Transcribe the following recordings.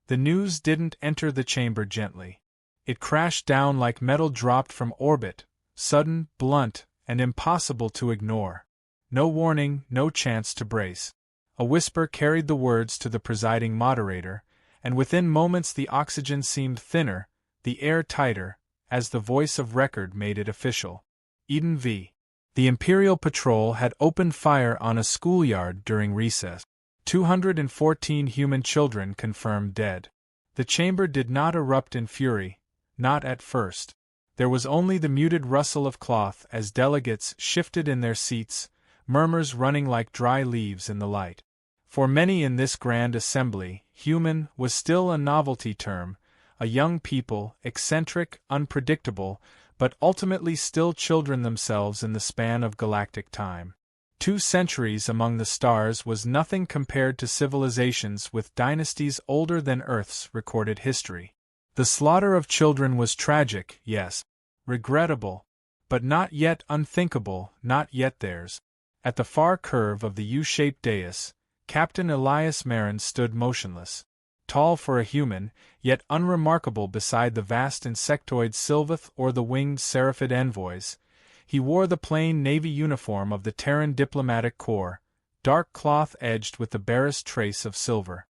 The news didn't enter the chamber gently. It crashed down like metal dropped from orbit, sudden, blunt, and impossible to ignore. No warning, no chance to brace. A whisper carried the words to the presiding moderator, and within moments the oxygen seemed thinner, the air tighter, as the voice of record made it official. Eden v. The Imperial Patrol had opened fire on a schoolyard during recess. 214 human children confirmed dead. The chamber did not erupt in fury, not at first. There was only the muted rustle of cloth as delegates shifted in their seats, murmurs running like dry leaves in the light. For many in this grand assembly, human was still a novelty term, a young people, eccentric, unpredictable, but ultimately still children themselves in the span of galactic time. 2 centuries among the stars was nothing compared to civilizations with dynasties older than Earth's recorded history. The slaughter of children was tragic, yes, regrettable, but not yet unthinkable, not yet theirs. At the far curve of the U-shaped dais, Captain Elias Marin stood motionless. Tall for a human, yet unremarkable beside the vast insectoid Sylvath or the winged Seraphid envoys. He wore the plain navy uniform of the Terran Diplomatic Corps, dark cloth edged with the barest trace of silver.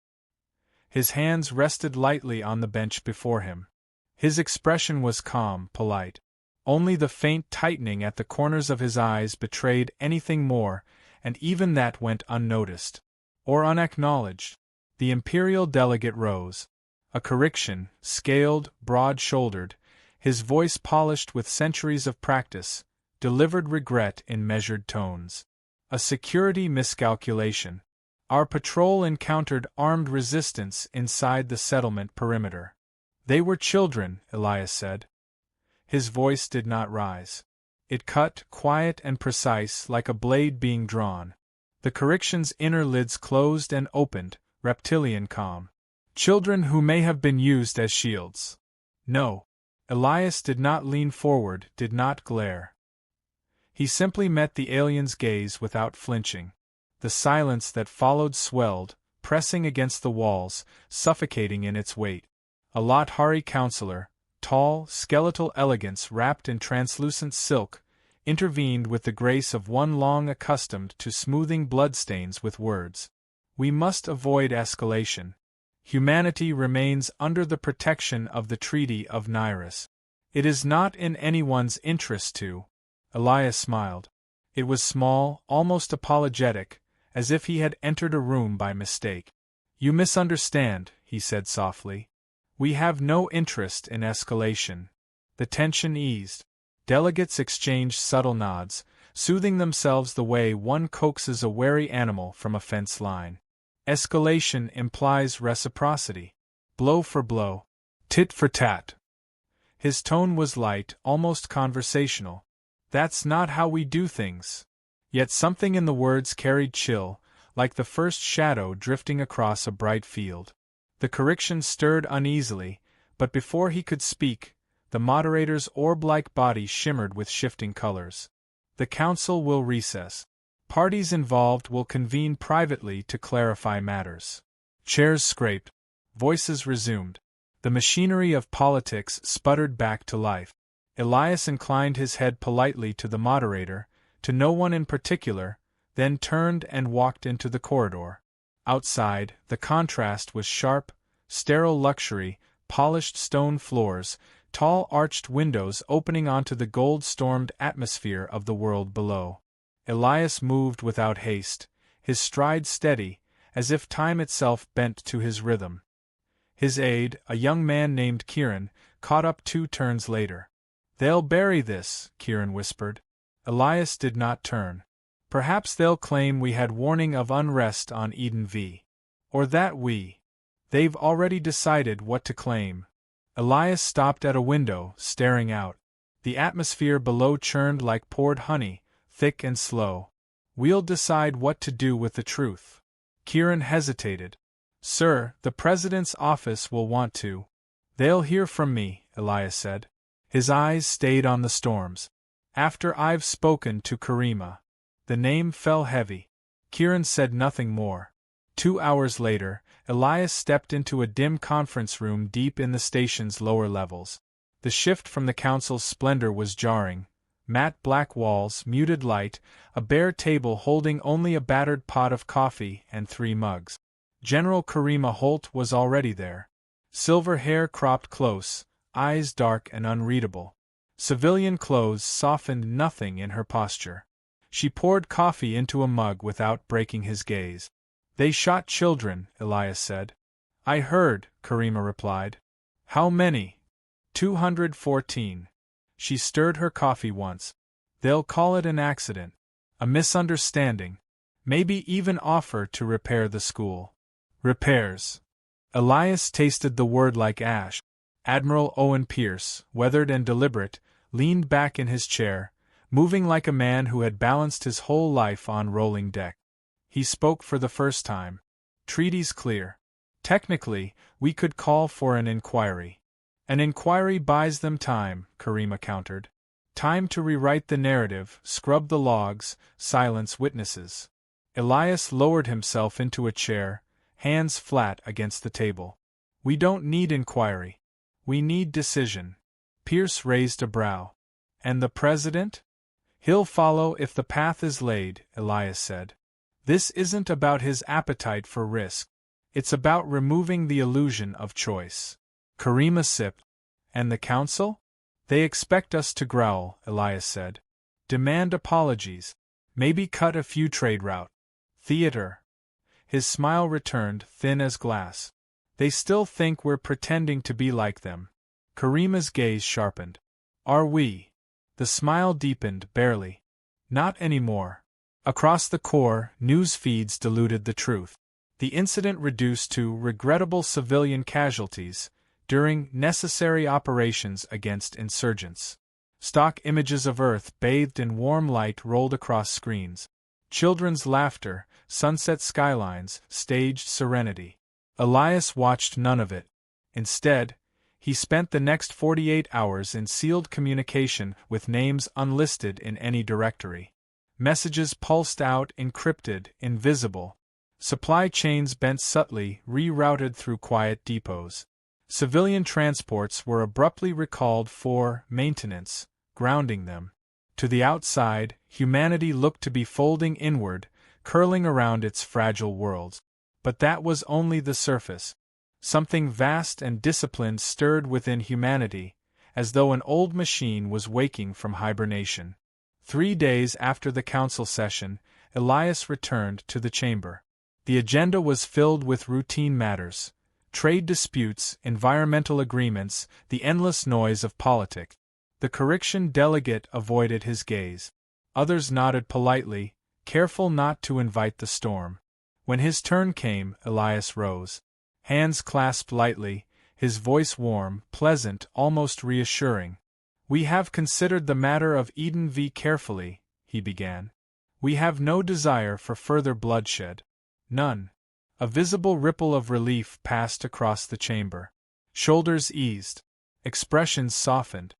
His hands rested lightly on the bench before him. His expression was calm, polite. Only the faint tightening at the corners of his eyes betrayed anything more, and even that went unnoticed. Or unacknowledged. The Imperial delegate rose. A Corixian, scaled, broad-shouldered, his voice polished with centuries of practice, delivered regret in measured tones. A security miscalculation. Our patrol encountered armed resistance inside the settlement perimeter. They were children, Elias said. His voice did not rise. It cut, quiet and precise, like a blade being drawn. The Corixian's inner lids closed and opened, reptilian calm. Children who may have been used as shields. No. Elias did not lean forward, did not glare. He simply met the alien's gaze without flinching. The silence that followed swelled, pressing against the walls, suffocating in its weight. A Lothari counselor, tall, skeletal elegance wrapped in translucent silk, intervened with the grace of one long accustomed to smoothing bloodstains with words. We must avoid escalation. Humanity remains under the protection of the Treaty of Nyrus. It is not in anyone's interest to. Elias smiled. It was small, almost apologetic, as if he had entered a room by mistake. You misunderstand, he said softly. We have no interest in escalation. The tension eased. Delegates exchanged subtle nods, soothing themselves the way one coaxes a wary animal from a fence line. Escalation implies reciprocity. Blow for blow. Tit for tat. His tone was light, almost conversational. That's not how we do things. Yet something in the words carried chill, like the first shadow drifting across a bright field. The Corixian stirred uneasily, but before he could speak, the moderator's orb-like body shimmered with shifting colors. The council will recess. Parties involved will convene privately to clarify matters. Chairs scraped. Voices resumed. The machinery of politics sputtered back to life. Elias inclined his head politely to the moderator, to no one in particular, then turned and walked into the corridor. Outside, the contrast was sharp, sterile luxury, polished stone floors, tall arched windows opening onto the gold-stormed atmosphere of the world below. Elias moved without haste, his stride steady, as if time itself bent to his rhythm. His aide, a young man named Kieran, caught up 2 turns later. They'll bury this, Kieran whispered. Elias did not turn. Perhaps they'll claim we had warning of unrest on Eden V. Or that we. They've already decided what to claim. Elias stopped at a window, staring out. The atmosphere below churned like poured honey, thick and slow. We'll decide what to do with the truth. Kieran hesitated. Sir, the President's office will want to. They'll hear from me, Elias said. His eyes stayed on the storms. After I've spoken to Karima. The name fell heavy. Kieran said nothing more. 2 hours later, Elias stepped into a dim conference room deep in the station's lower levels. The shift from the council's splendor was jarring. Matte black walls, muted light, a bare table holding only a battered pot of coffee and 3 mugs. General Karima Holt was already there. Silver hair cropped close, eyes dark and unreadable. Civilian clothes softened nothing in her posture. She poured coffee into a mug without breaking his gaze. "They shot children," Elias said. "I heard," Karima replied. "How many?" 214. She stirred her coffee once. "They'll call it an accident. A misunderstanding. Maybe even offer to repair the school." Repairs. Elias tasted the word like ash. Admiral Owen Pierce, weathered and deliberate, leaned back in his chair, moving like a man who had balanced his whole life on rolling deck. He spoke for the first time. "Treaty's clear. Technically, we could call for an inquiry." "An inquiry buys them time," Karima countered. "Time to rewrite the narrative, scrub the logs, silence witnesses." Elias lowered himself into a chair, hands flat against the table. "We don't need inquiry. We need decision." Pierce raised a brow. "And the president?" "He'll follow if the path is laid," Elias said. "This isn't about his appetite for risk. It's about removing the illusion of choice." Karima sipped. "And the council?" "They expect us to growl," Elias said. "Demand apologies. Maybe cut a few trade routes. Theater." His smile returned, thin as glass. "They still think we're pretending to be like them." Karima's gaze sharpened. "Are we?" The smile deepened, barely. "Not anymore." Across the core, news feeds diluted the truth. The incident reduced to regrettable civilian casualties during necessary operations against insurgents. Stock images of Earth bathed in warm light rolled across screens. Children's laughter, sunset skylines, staged serenity. Elias watched none of it. Instead, he spent the next 48 hours in sealed communication with names unlisted in any directory. Messages pulsed out, encrypted, invisible. Supply chains bent subtly, rerouted through quiet depots. Civilian transports were abruptly recalled for maintenance, grounding them. To the outside, humanity looked to be folding inward, curling around its fragile worlds. But that was only the surface. Something vast and disciplined stirred within humanity, as though an old machine was waking from hibernation. 3 days after the council session, Elias returned to the chamber. The agenda was filled with routine matters: trade disputes, environmental agreements, the endless noise of politics. The correction delegate avoided his gaze. Others nodded politely, careful not to invite the storm. When his turn came, Elias rose. Hands clasped lightly, his voice warm, pleasant, almost reassuring. "We have considered the matter of Eden V carefully," he began. "We have no desire for further bloodshed. None." A visible ripple of relief passed across the chamber. Shoulders eased. Expressions softened.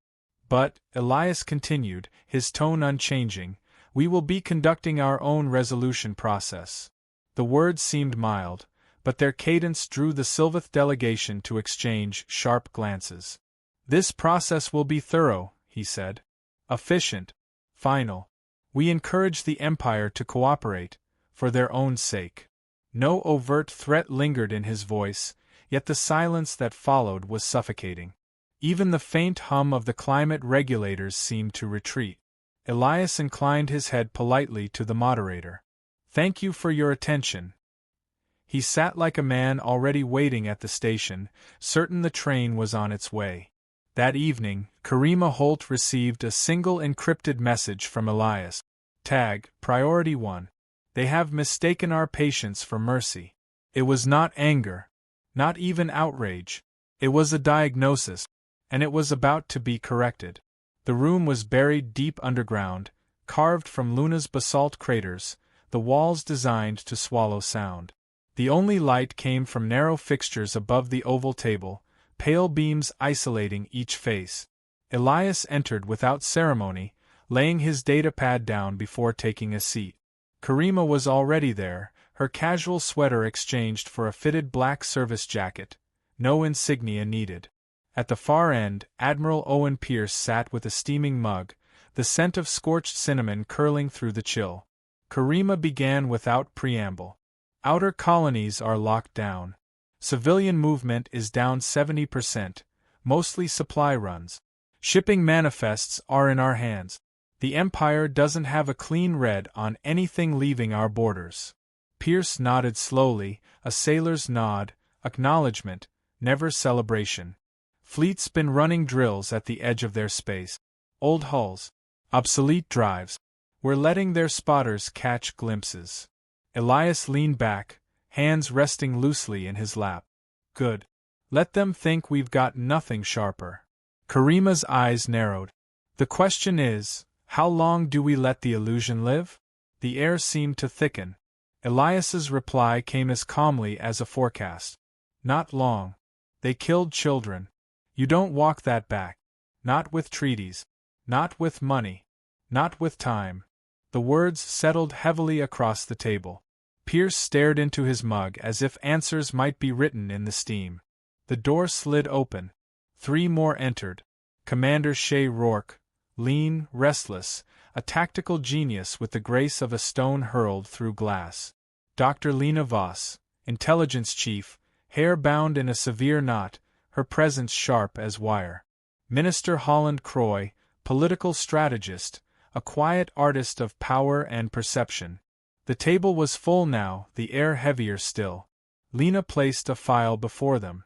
"But," Elias continued, his tone unchanging, "we will be conducting our own resolution process." The words seemed mild, but their cadence drew the Sylvath delegation to exchange sharp glances. "This process will be thorough," he said. "Efficient. Final. We encourage the Empire to cooperate, for their own sake." No overt threat lingered in his voice, yet the silence that followed was suffocating. Even the faint hum of the climate regulators seemed to retreat. Elias inclined his head politely to the moderator. "Thank you for your attention." He sat like a man already waiting at the station, certain the train was on its way. That evening, Karima Holt received a single encrypted message from Elias. Tag, Priority 1. They have mistaken our patience for mercy. It was not anger. Not even outrage. It was a diagnosis, and it was about to be corrected. The room was buried deep underground, carved from Luna's basalt craters, the walls designed to swallow sound. The only light came from narrow fixtures above the oval table, pale beams isolating each face. Elias entered without ceremony, laying his datapad down before taking a seat. Karima was already there, her casual sweater exchanged for a fitted black service jacket, no insignia needed. At the far end, Admiral Owen Pierce sat with a steaming mug, the scent of scorched cinnamon curling through the chill. Karima began without preamble. Outer colonies are locked down. Civilian movement is down 70%, mostly supply runs. Shipping manifests are in our hands. The Empire doesn't have a clean read on anything leaving our borders. Pierce nodded slowly, a sailor's nod, acknowledgement, never celebration. Fleet's been running drills at the edge of their space. Old hulls. Obsolete drives. We're letting their spotters catch glimpses. Elias leaned back, hands resting loosely in his lap. Good. Let them think we've got nothing sharper. Karima's eyes narrowed. The question is, how long do we let the illusion live? The air seemed to thicken. Elias's reply came as calmly as a forecast. Not long. They killed children. You don't walk that back. Not with treaties. Not with money. Not with time. The words settled heavily across the table. Pierce stared into his mug as if answers might be written in the steam. The door slid open. 3 more entered. Commander Shay Rourke, lean, restless, a tactical genius with the grace of a stone hurled through glass. Dr. Lena Voss, intelligence chief, hair bound in a severe knot, her presence sharp as wire. Minister Holland Croy, political strategist, a quiet artist of power and perception. The table was full now, the air heavier still. Lena placed a file before them.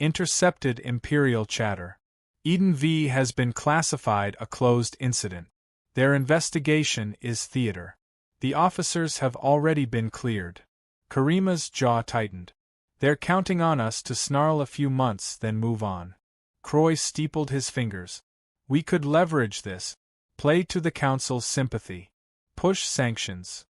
Intercepted Imperial chatter. Eden V has been classified a closed incident. Their investigation is theater. The officers have already been cleared. Karima's jaw tightened. They're counting on us to snarl a few months then move on. Croy steepled his fingers. We could leverage this. Play to the Council's sympathy. Push sanctions.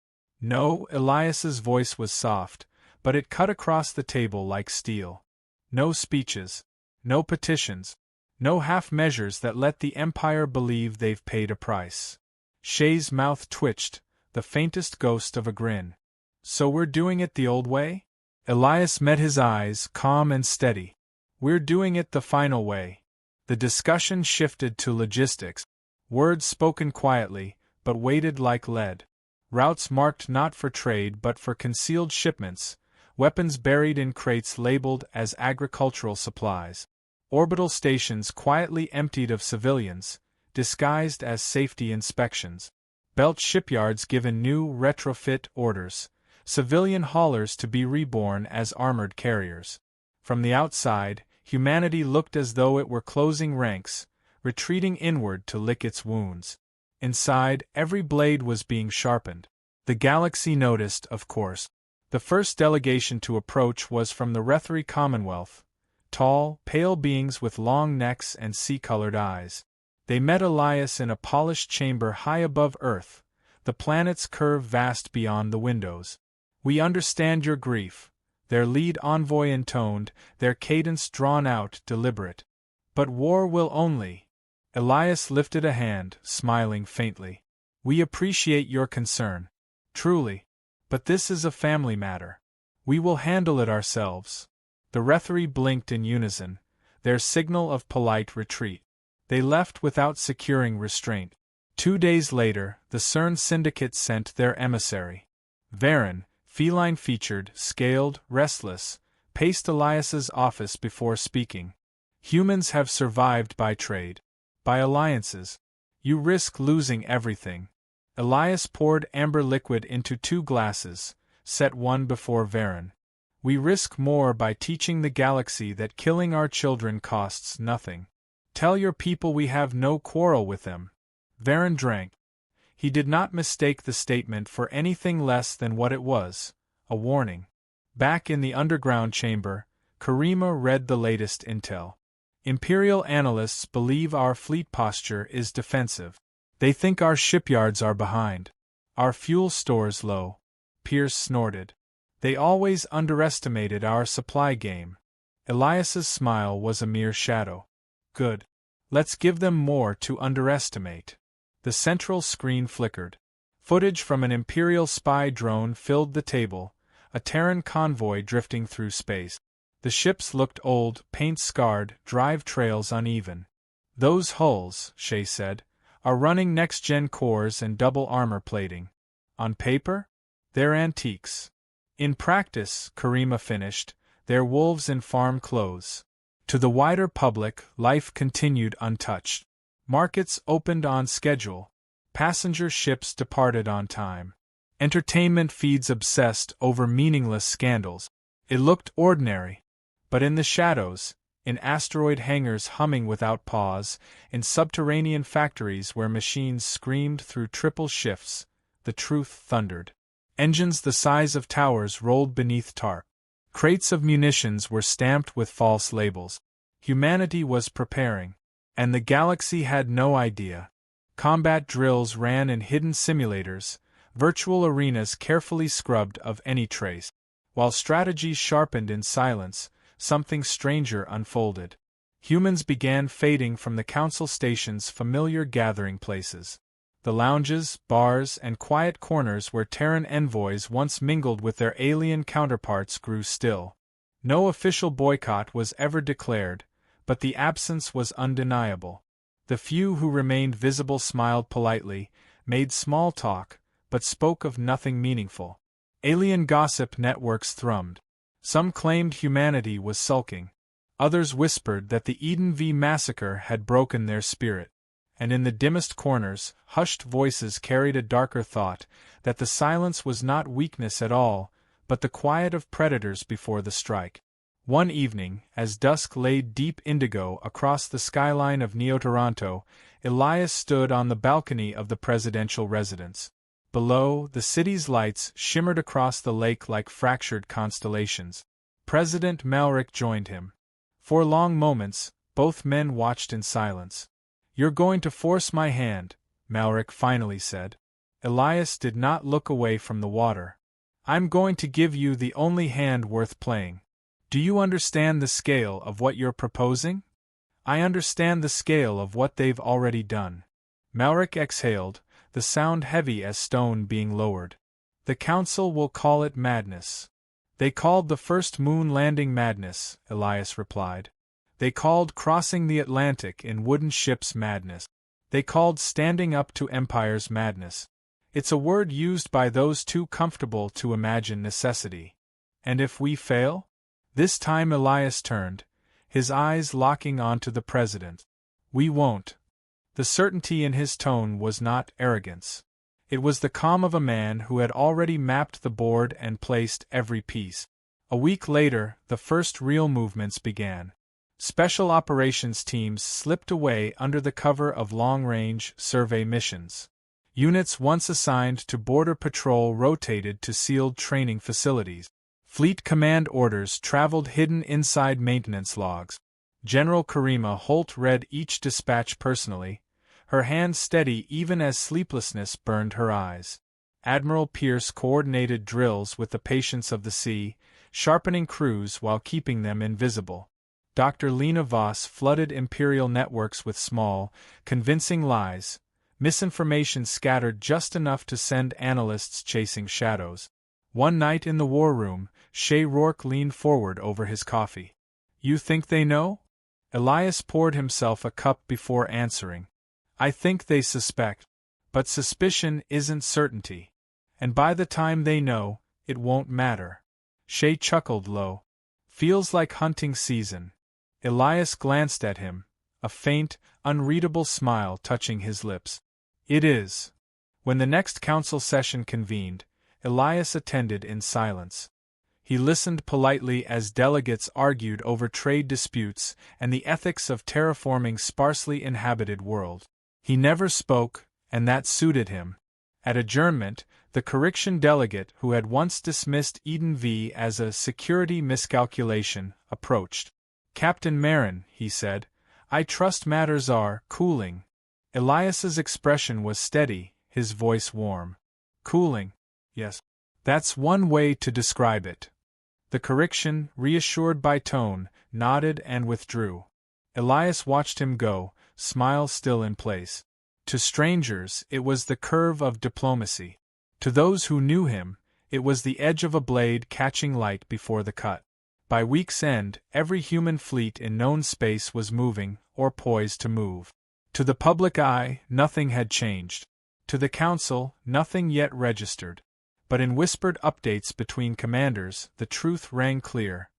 No, Elias's voice was soft, but it cut across the table like steel. No speeches. No petitions. No half-measures that let the Empire believe they've paid a price. Shay's mouth twitched, the faintest ghost of a grin. So we're doing it the old way? Elias met his eyes, calm and steady. We're doing it the final way. The discussion shifted to logistics. Words spoken quietly, but weighted like lead. Routes marked not for trade but for concealed shipments, weapons buried in crates labeled as agricultural supplies. Orbital stations quietly emptied of civilians, disguised as safety inspections. Belt shipyards given new retrofit orders, civilian haulers to be reborn as armored carriers. From the outside, humanity looked as though it were closing ranks, retreating inward to lick its wounds. Inside, every blade was being sharpened. The galaxy noticed, of course. The first delegation to approach was from the Rethry Commonwealth, tall, pale beings with long necks and sea-colored eyes. They met Elias in a polished chamber high above Earth, the planet's curve vast beyond the windows. We understand your grief, their lead envoy intoned, their cadence drawn out, deliberate. But war will only. Elias lifted a hand, smiling faintly. We appreciate your concern. Truly. But this is a family matter. We will handle it ourselves. The Rethry blinked in unison, their signal of polite retreat. They left without securing restraint. 2 days later, the CERN Syndicate sent their emissary. Varen, feline-featured, scaled, restless, paced Elias's office before speaking. Humans have survived by trade. By alliances. You risk losing everything. Elias poured amber liquid into 2 glasses, set one before Varen. We risk more by teaching the galaxy that killing our children costs nothing. Tell your people we have no quarrel with them. Varen drank. He did not mistake the statement for anything less than what it was, a warning. Back in the underground chamber, Karima read the latest intel. Imperial analysts believe our fleet posture is defensive. They think our shipyards are behind. Our fuel stores low. Pierce snorted. They always underestimated our supply game. Elias's smile was a mere shadow. Good. Let's give them more to underestimate. The central screen flickered. Footage from an Imperial spy drone filled the table, a Terran convoy drifting through space. The ships looked old, paint-scarred, drive trails uneven. "Those hulls," Shay said, "are running next-gen cores and double armor plating. On paper, they're antiques. In practice," Karima finished, "they're wolves in farm clothes." To the wider public, life continued untouched. Markets opened on schedule. Passenger ships departed on time. Entertainment feeds obsessed over meaningless scandals. It looked ordinary. But in the shadows, in asteroid hangars humming without pause, in subterranean factories where machines screamed through triple shifts, the truth thundered. Engines the size of towers rolled beneath tarp. Crates of munitions were stamped with false labels. Humanity was preparing. And the galaxy had no idea. Combat drills ran in hidden simulators, virtual arenas carefully scrubbed of any trace. While strategies sharpened in silence, something stranger unfolded. Humans began fading from the council station's familiar gathering places. The lounges, bars, and quiet corners where Terran envoys once mingled with their alien counterparts grew still. No official boycott was ever declared, but the absence was undeniable. The few who remained visible smiled politely, made small talk, but spoke of nothing meaningful. Alien gossip networks thrummed. Some claimed humanity was sulking. Others whispered that the Eden V massacre had broken their spirit. And in the dimmest corners, hushed voices carried a darker thought, that the silence was not weakness at all, but the quiet of predators before the strike. One evening, as dusk laid deep indigo across the skyline of Neo-Toronto, Elias stood on the balcony of the presidential residence. Below, the city's lights shimmered across the lake like fractured constellations. President Malric joined him. For long moments, both men watched in silence. "You're going to force my hand," Malric finally said. Elias did not look away from the water. "I'm going to give you the only hand worth playing. Do you understand the scale of what you're proposing?" "I understand the scale of what they've already done." Malric exhaled, the sound heavy as stone being lowered. "The Council will call it madness." "They called the first moon landing madness," Elias replied. "They called crossing the Atlantic in wooden ships madness. They called standing up to empires madness. It's a word used by those too comfortable to imagine necessity." "And if we fail?" This time Elias turned, his eyes locking onto the president. "We won't." The certainty in his tone was not arrogance. It was the calm of a man who had already mapped the board and placed every piece. A week later, the first real movements began. Special operations teams slipped away under the cover of long-range survey missions. Units once assigned to border patrol rotated to sealed training facilities. Fleet command orders traveled hidden inside maintenance logs. General Karima Holt read each dispatch personally, her hand steady even as sleeplessness burned her eyes. Admiral Pierce coordinated drills with the patience of the sea, sharpening crews while keeping them invisible. Dr. Lena Voss flooded Imperial networks with small, convincing lies, misinformation scattered just enough to send analysts chasing shadows. One night in the war room, Shay Rourke leaned forward over his coffee. "You think they know?" Elias poured himself a cup before answering. "I think they suspect. But suspicion isn't certainty. And by the time they know, it won't matter." Shay chuckled low. "Feels like hunting season." Elias glanced at him, a faint, unreadable smile touching his lips. "It is." When the next council session convened, Elias attended in silence. He listened politely as delegates argued over trade disputes and the ethics of terraforming sparsely inhabited world. He never spoke, and that suited him. At adjournment, the correction delegate who had once dismissed Eden V as a security miscalculation approached. "Captain Marin," he said, "I trust matters are cooling." Elias's expression was steady, his voice warm. "Cooling? Yes. That's one way to describe it." The correction, reassured by tone, nodded and withdrew. Elias watched him go, smile still in place. To strangers, it was the curve of diplomacy. To those who knew him, It was the edge of a blade catching light before the cut. By week's end, every human fleet in known space was moving, or poised to move. To the public eye, nothing had changed. To the Council, nothing yet registered. But in whispered updates between commanders, the truth rang clear.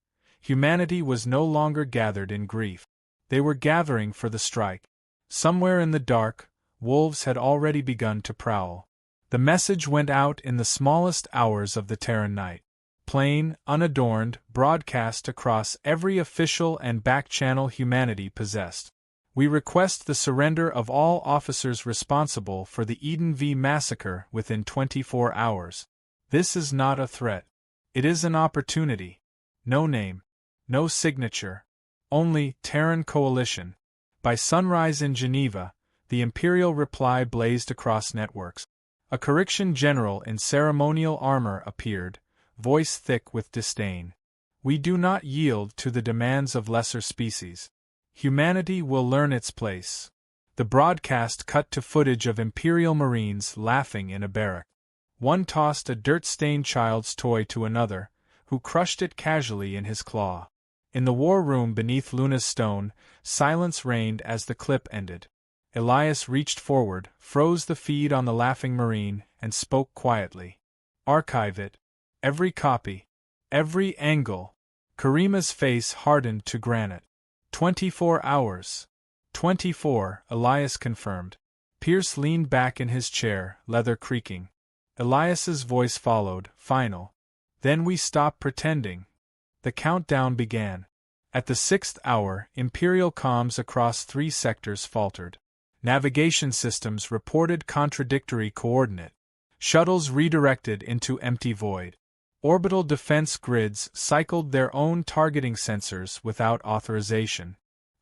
Humanity was no longer gathered in grief. They were gathering for the strike. Somewhere in the dark, wolves had already begun to prowl. The message went out in the smallest hours of the Terran night. Plain, unadorned, broadcast across every official and back-channel humanity possessed. We request the surrender of all officers responsible for the Eden V massacre within 24 hours. This is not a threat. It is an opportunity. No name. No signature. Only Terran Coalition. By sunrise in Geneva, the Imperial reply blazed across networks. A correction general in ceremonial armor appeared, voice thick with disdain. We do not yield to the demands of lesser species. Humanity will learn its place. The broadcast cut to footage of Imperial Marines laughing in a barrack. One tossed a dirt-stained child's toy to another, who crushed it casually in his claw. In the war room beneath Luna's stone, silence reigned as the clip ended. Elias reached forward, froze the feed on the laughing Marine, and spoke quietly. Archive it. Every copy. Every angle. Karima's face hardened to granite. 24 hours. 24, Elias confirmed. Pierce leaned back in his chair, leather creaking. Elias's voice followed, final. Then we stop pretending. The countdown began. At the 6th hour, Imperial comms across 3 sectors faltered. Navigation systems reported contradictory coordinate. Shuttles redirected into empty void. Orbital defense grids cycled their own targeting sensors without authorization.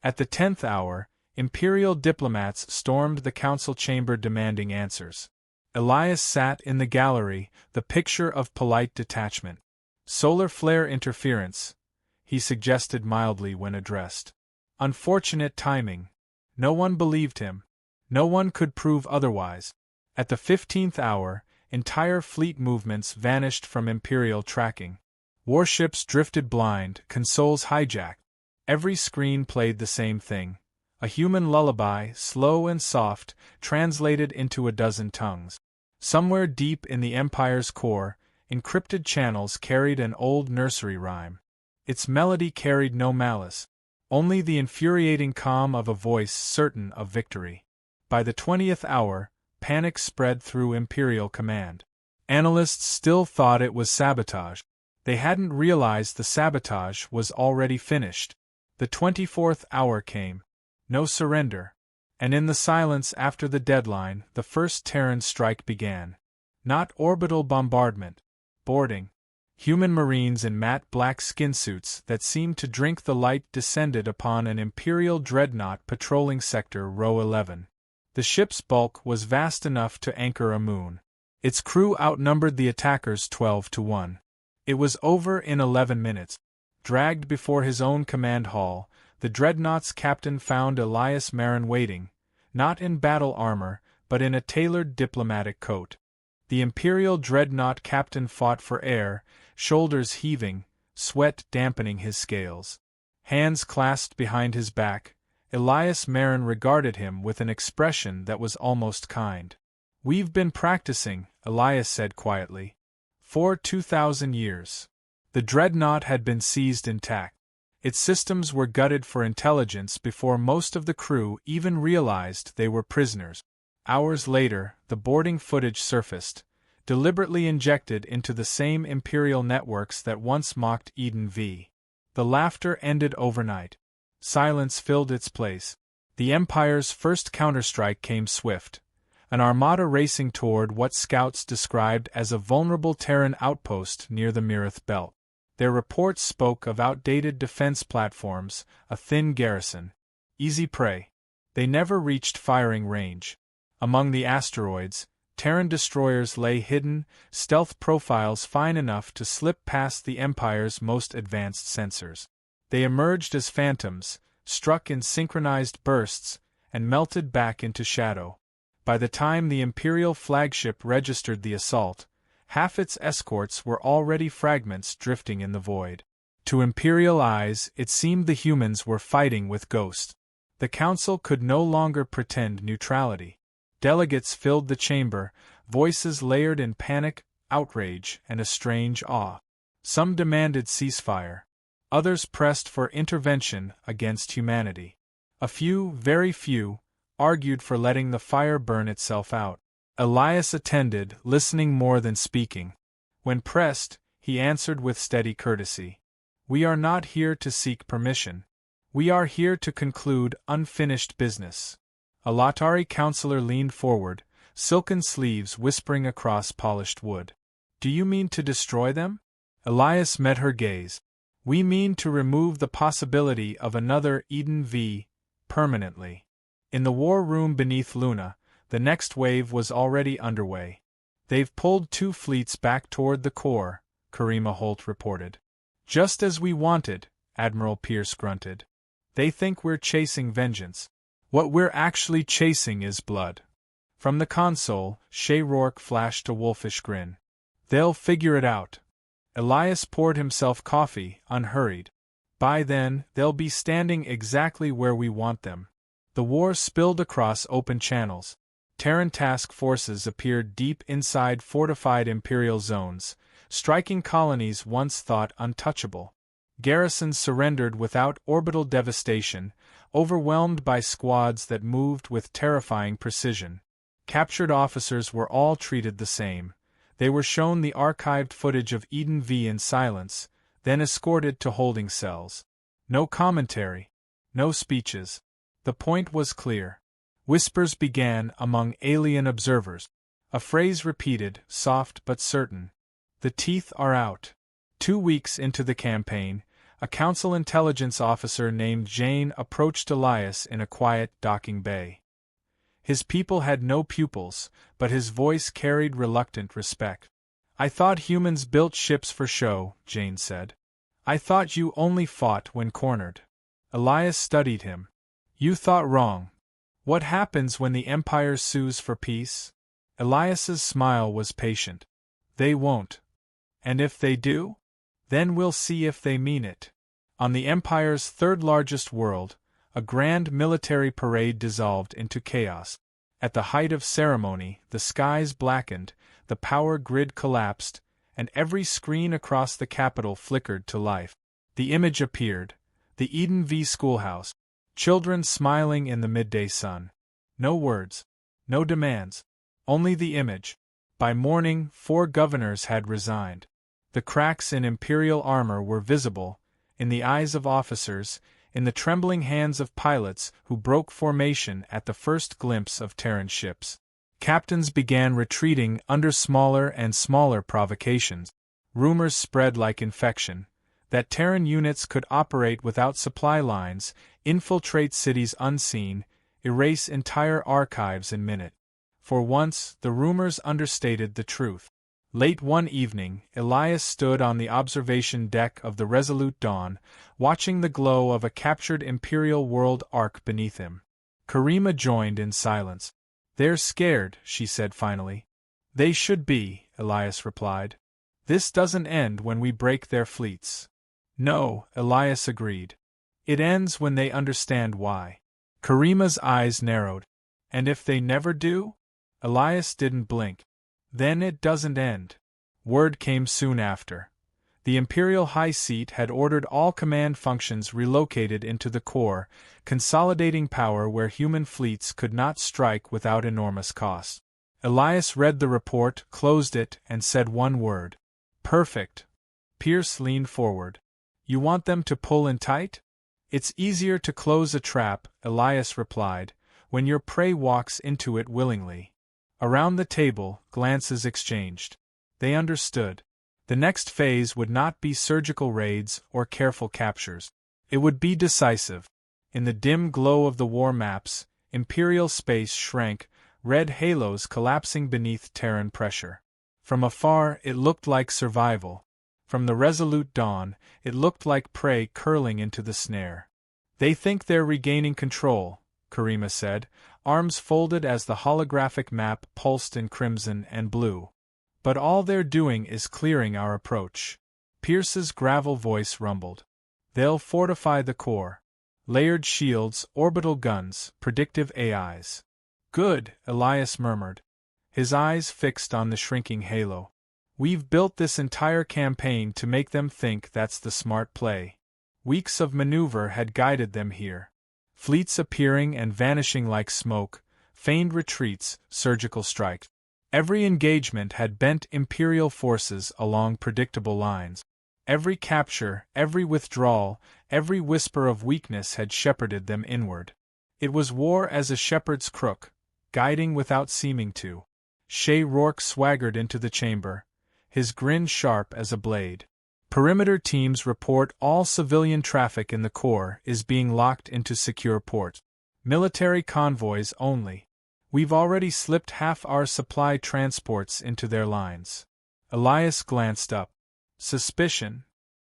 At the 10th hour, Imperial diplomats stormed the council chamber demanding answers. Elias sat in the gallery, the picture of polite detachment. Solar flare interference, he suggested mildly when addressed. Unfortunate timing. No one believed him. No one could prove otherwise. At the 15th hour, entire fleet movements vanished from Imperial tracking. Warships drifted blind, consoles hijacked. Every screen played the same thing. A human lullaby, slow and soft, translated into a dozen tongues. Somewhere deep in the Empire's core, encrypted channels carried an old nursery rhyme. Its melody carried no malice, only the infuriating calm of a voice certain of victory. By the 20th hour, panic spread through Imperial command. Analysts still thought it was sabotage. They hadn't realized the sabotage was already finished. The 24th hour came. No surrender. And in the silence after the deadline, the first Terran strike began. Not orbital bombardment. Boarding. Human Marines in matte black skinsuits that seemed to drink the light descended upon an Imperial dreadnought patrolling Sector Row 11. The ship's bulk was vast enough to anchor a moon. Its crew outnumbered the attackers 12-1. It was over in 11 minutes. Dragged before his own command hall, the dreadnought's captain found Elias Marin waiting, not in battle armor, but in a tailored diplomatic coat. The Imperial dreadnought captain fought for air, shoulders heaving, sweat dampening his scales. Hands clasped behind his back, Elias Marin regarded him with an expression that was almost kind. "We've been practicing," Elias said quietly. "For 2,000 years." The dreadnought had been seized intact. Its systems were gutted for intelligence before most of the crew even realized they were prisoners. Hours later, the boarding footage surfaced, deliberately injected into the same Imperial networks that once mocked Eden V. The laughter ended overnight. Silence filled its place. The Empire's first counterstrike came swift, an armada racing toward what scouts described as a vulnerable Terran outpost near the Mirith Belt. Their reports spoke of outdated defense platforms, a thin garrison. Easy prey. They never reached firing range. Among the asteroids, Terran destroyers lay hidden, stealth profiles fine enough to slip past the Empire's most advanced sensors. They emerged as phantoms, struck in synchronized bursts, and melted back into shadow. By the time the Imperial flagship registered the assault, Half its escorts were already fragments drifting in the void. To Imperial eyes, it seemed the humans were fighting with ghosts. The Council could no longer pretend neutrality. Delegates filled the chamber, voices layered in panic, outrage, and a strange awe. Some demanded ceasefire. Others pressed for intervention against humanity. A few, very few, argued for letting the fire burn itself out. Elias attended, listening more than speaking. When pressed, he answered with steady courtesy. "We are not here to seek permission. We are here to conclude unfinished business." A Latari counselor leaned forward, silken sleeves whispering across polished wood. "Do you mean to destroy them?" Elias met her gaze. "We mean to remove the possibility of another Eden V, permanently." In the war room beneath Luna, the next wave was already underway. "They've pulled 2 fleets back toward the core," Karima Holt reported. "Just as we wanted," Admiral Pierce grunted. "They think we're chasing vengeance. What we're actually chasing is blood." From the console, Shay Rourke flashed a wolfish grin. "They'll figure it out." Elias poured himself coffee, unhurried. "By then, they'll be standing exactly where we want them." The war spilled across open channels. Terran task forces appeared deep inside fortified Imperial zones, striking colonies once thought untouchable. Garrisons surrendered without orbital devastation, overwhelmed by squads that moved with terrifying precision. Captured officers were all treated the same. They were shown the archived footage of Eden V in silence, then escorted to holding cells. No commentary. No speeches. The point was clear. Whispers began among alien observers. A phrase repeated, soft but certain. "The teeth are out." 2 weeks into the campaign, a Council intelligence officer named Jane approached Elias in a quiet docking bay. His people had no pupils, but his voice carried reluctant respect. "I thought humans built ships for show," Jane said. "I thought you only fought when cornered." Elias studied him. "You thought wrong. What happens when the Empire sues for peace?" Elias's smile was patient. "They won't. And if they do? Then we'll see if they mean it." On the Empire's third-largest world, a grand military parade dissolved into chaos. At the height of ceremony, the skies blackened, the power grid collapsed, and every screen across the capital flickered to life. The image appeared: the Eden V schoolhouse. Children smiling in the midday sun. No words. No demands. Only the image. By morning, 4 governors had resigned. The cracks in Imperial armor were visible, in the eyes of officers, in the trembling hands of pilots who broke formation at the first glimpse of Terran ships. Captains began retreating under smaller and smaller provocations. Rumors spread like infection that Terran units could operate without supply lines, infiltrate cities unseen, erase entire archives in minutes. For once, the rumors understated the truth. Late one evening, Elias stood on the observation deck of the Resolute Dawn, watching the glow of a captured Imperial world arc beneath him. Karima joined in silence. "They're scared," she said finally. "They should be," Elias replied. "This doesn't end when we break their fleets." "No," Elias agreed. "It ends when they understand why." Karima's eyes narrowed. "And if they never do?" Elias didn't blink. "Then it doesn't end." Word came soon after. The Imperial High Seat had ordered all command functions relocated into the core, consolidating power where human fleets could not strike without enormous cost. Elias read the report, closed it, and said one word: "Perfect." Pierce leaned forward. "You want them to pull in tight?" "It's easier to close a trap," Elias replied, "when your prey walks into it willingly." Around the table, glances exchanged. They understood. The next phase would not be surgical raids or careful captures. It would be decisive. In the dim glow of the war maps, Imperial space shrank, red halos collapsing beneath Terran pressure. From afar, it looked like survival. From the Resolute Dawn, it looked like prey curling into the snare. "They think they're regaining control," Karima said, arms folded as the holographic map pulsed in crimson and blue. But all they're doing is clearing our approach. Pierce's gravel voice rumbled. They'll fortify the core. Layered shields, orbital guns, predictive AIs. Good, Elias murmured, his eyes fixed on the shrinking halo. We've built this entire campaign to make them think that's the smart play. Weeks of maneuver had guided them here. Fleets appearing and vanishing like smoke, feigned retreats, surgical strikes. Every engagement had bent Imperial forces along predictable lines. Every capture, every withdrawal, every whisper of weakness had shepherded them inward. It was war as a shepherd's crook, guiding without seeming to. Shay Rourke swaggered into the chamber, his grin sharp as a blade. Perimeter teams report all civilian traffic in the core is being locked into secure ports. Military convoys only. We've already slipped half our supply transports into their lines. Elias glanced up. Suspicion?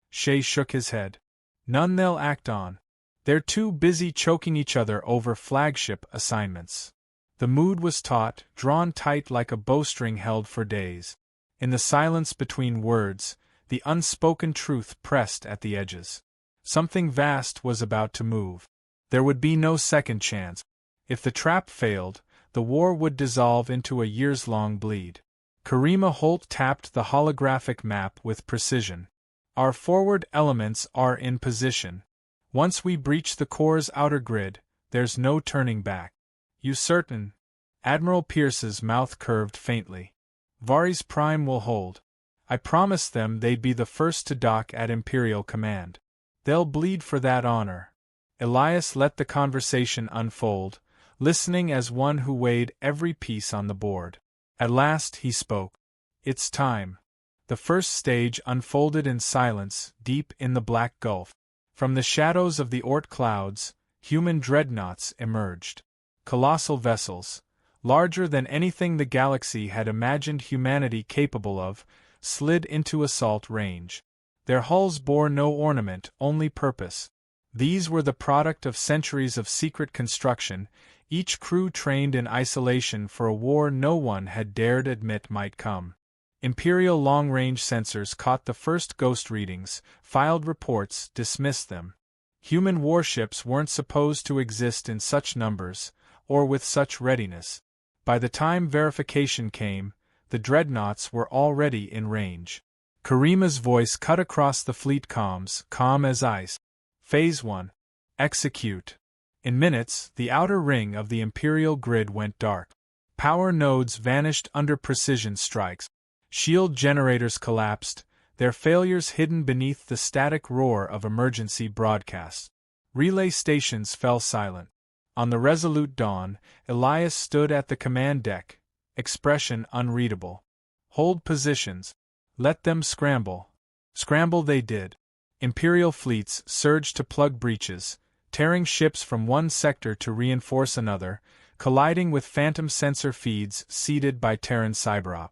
Shay shook his head. None they'll act on. They're too busy choking each other over flagship assignments. The mood was taut, drawn tight like a bowstring held for days. In the silence between words, the unspoken truth pressed at the edges. Something vast was about to move. There would be no second chance. If the trap failed, the war would dissolve into a years-long bleed. Karima Holt tapped the holographic map with precision. Our forward elements are in position. Once we breach the core's outer grid, there's no turning back. You certain? Admiral Pierce's mouth curved faintly. Vari's Prime will hold. I promised them they'd be the first to dock at Imperial Command. They'll bleed for that honor. Elias let the conversation unfold, listening as one who weighed every piece on the board. At last he spoke. It's time. The first stage unfolded in silence, deep in the Black Gulf. From the shadows of the Ort clouds, human dreadnoughts emerged. Colossal vessels, larger than anything the galaxy had imagined humanity capable of, slid into assault range. Their hulls bore no ornament, only purpose. These were the product of centuries of secret construction, each crew trained in isolation for a war no one had dared admit might come. Imperial long-range sensors caught the first ghost readings, filed reports, dismissed them. Human warships weren't supposed to exist in such numbers, or with such readiness. By the time verification came, the dreadnoughts were already in range. Karima's voice cut across the fleet comms, calm as ice. Phase 1. Execute. In minutes, the outer ring of the Imperial grid went dark. Power nodes vanished under precision strikes. Shield generators collapsed, their failures hidden beneath the static roar of emergency broadcasts. Relay stations fell silent. On the resolute dawn, Elias stood at the command deck, expression unreadable. Hold positions. Let them scramble. Scramble they did. Imperial fleets surged to plug breaches, tearing ships from one sector to reinforce another, colliding with phantom sensor feeds seeded by Terran cyberop.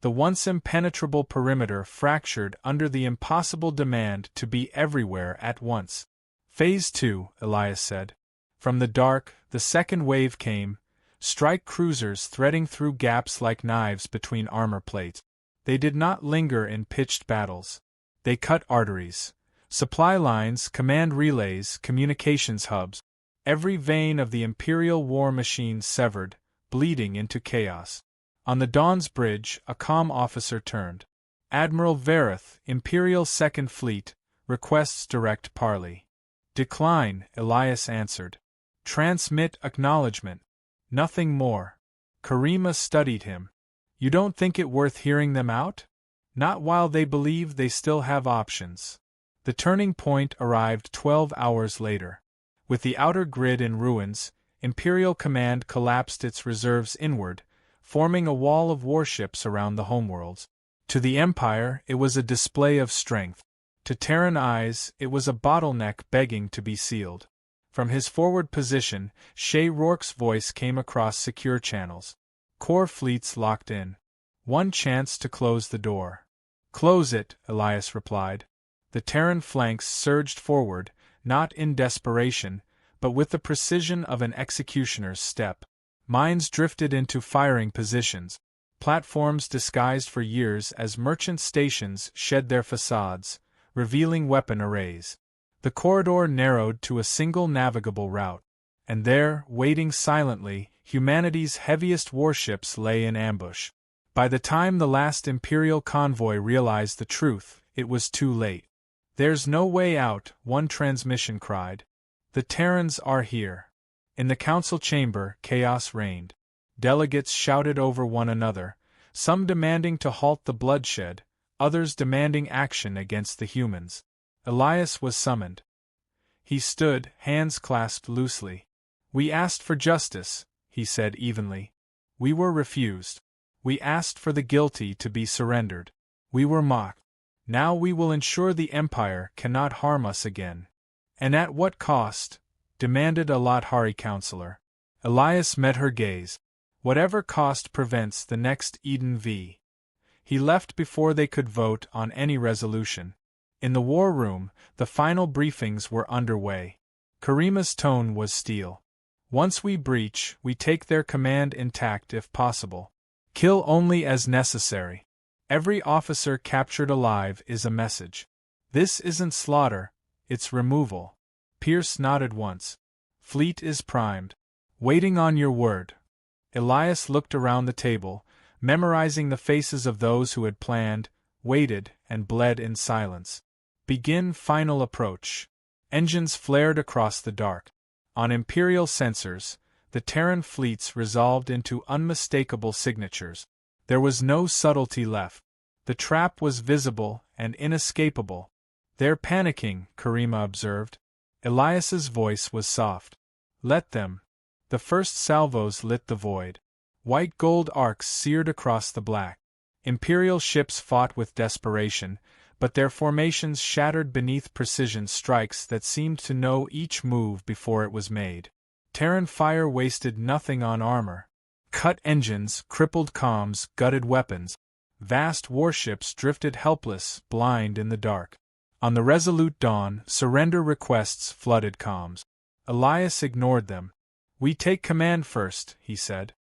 The once impenetrable perimeter fractured under the impossible demand to be everywhere at once. Phase 2, Elias said. From the dark, the second wave came, strike cruisers threading through gaps like knives between armor plates. They did not linger in pitched battles. They cut arteries. Supply lines, command relays, communications hubs. Every vein of the Imperial war machine severed, bleeding into chaos. On the Dawn's bridge, a comm officer turned. Admiral Vareth, Imperial Second Fleet, requests direct parley. Decline, Elias answered. Transmit acknowledgement. Nothing more. Karima studied him. You don't think it worth hearing them out? Not while they believe they still have options. The turning point arrived 12 hours later. With the outer grid in ruins, Imperial Command collapsed its reserves inward, forming a wall of warships around the homeworlds. To the Empire, it was a display of strength. To Terran eyes, it was a bottleneck begging to be sealed. From his forward position, Shay Rourke's voice came across secure channels. Core fleets locked in. One chance to close the door. Close it, Elias replied. The Terran flanks surged forward, not in desperation, but with the precision of an executioner's step. Mines drifted into firing positions. Platforms disguised for years as merchant stations shed their facades, revealing weapon arrays. The corridor narrowed to a single navigable route, and there, waiting silently, humanity's heaviest warships lay in ambush. By the time the last Imperial convoy realized the truth, it was too late. "There's no way out," one transmission cried. "The Terrans are here." In the council chamber, chaos reigned. Delegates shouted over one another, some demanding to halt the bloodshed, others demanding action against the humans. Elias was summoned. He stood, hands clasped loosely. "We asked for justice," he said evenly. "We were refused. We asked for the guilty to be surrendered. We were mocked. Now we will ensure the Empire cannot harm us again." "And at what cost?" demanded a Lothari counselor. Elias met her gaze. "Whatever cost prevents the next Eden V." He left before they could vote on any resolution. In the war room, the final briefings were underway. Karima's tone was steel. "Once we breach, we take their command intact if possible. Kill only as necessary. Every officer captured alive is a message. This isn't slaughter, it's removal." Pierce nodded once. "Fleet is primed. Waiting on your word." Elias looked around the table, memorizing the faces of those who had planned, waited, and bled in silence. "Begin final approach." Engines flared across the dark. On Imperial sensors, the Terran fleets resolved into unmistakable signatures. There was no subtlety left. The trap was visible and inescapable. "They're panicking," Karima observed. Elias's voice was soft. "Let them." The first salvos lit the void. White gold arcs seared across the black. Imperial ships fought with desperation, but their formations shattered beneath precision strikes that seemed to know each move before it was made. Terran fire wasted nothing on armor. Cut engines, crippled comms, gutted weapons. Vast warships drifted helpless, blind in the dark. On the resolute dawn, surrender requests flooded comms. Elias ignored them. "We take command first," he said.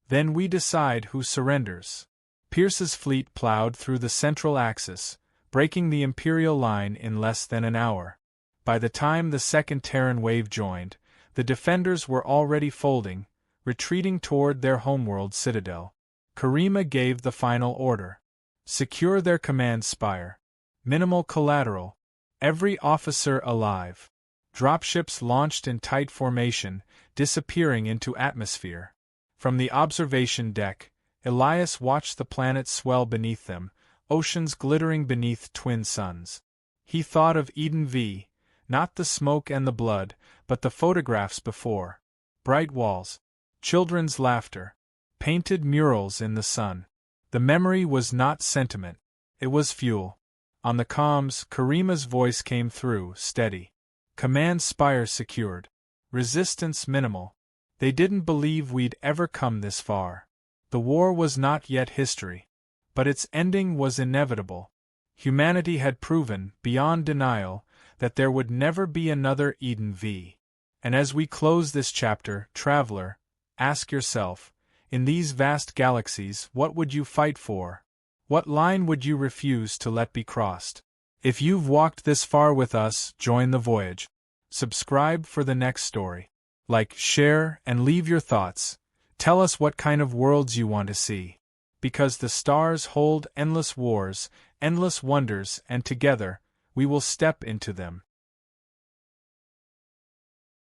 "Then we decide who surrenders." Pierce's fleet plowed through the central axis, breaking the Imperial line in less than an hour. By the time the second Terran wave joined, the defenders were already folding, retreating toward their homeworld citadel. Karima gave the final order. "Secure their command spire. Minimal collateral. Every officer alive." Dropships launched in tight formation, disappearing into atmosphere. From the observation deck, Elias watched the planet swell beneath them, oceans glittering beneath twin suns. He thought of Eden V, not the smoke and the blood, but the photographs before. Bright walls. Children's laughter. Painted murals in the sun. The memory was not sentiment. It was fuel. On the comms, Karima's voice came through, steady. "Command spire secured. Resistance minimal." They didn't believe we'd ever come this far. The war was not yet history. But its ending was inevitable. Humanity had proven, beyond denial, that there would never be another Eden V. And as we close this chapter, traveler, ask yourself, in these vast galaxies, what would you fight for? What line would you refuse to let be crossed? If you've walked this far with us, join the voyage. Subscribe for the next story. Like, share, and leave your thoughts. Tell us what kind of worlds you want to see. Because the stars hold endless wars, endless wonders, and together, we will step into them.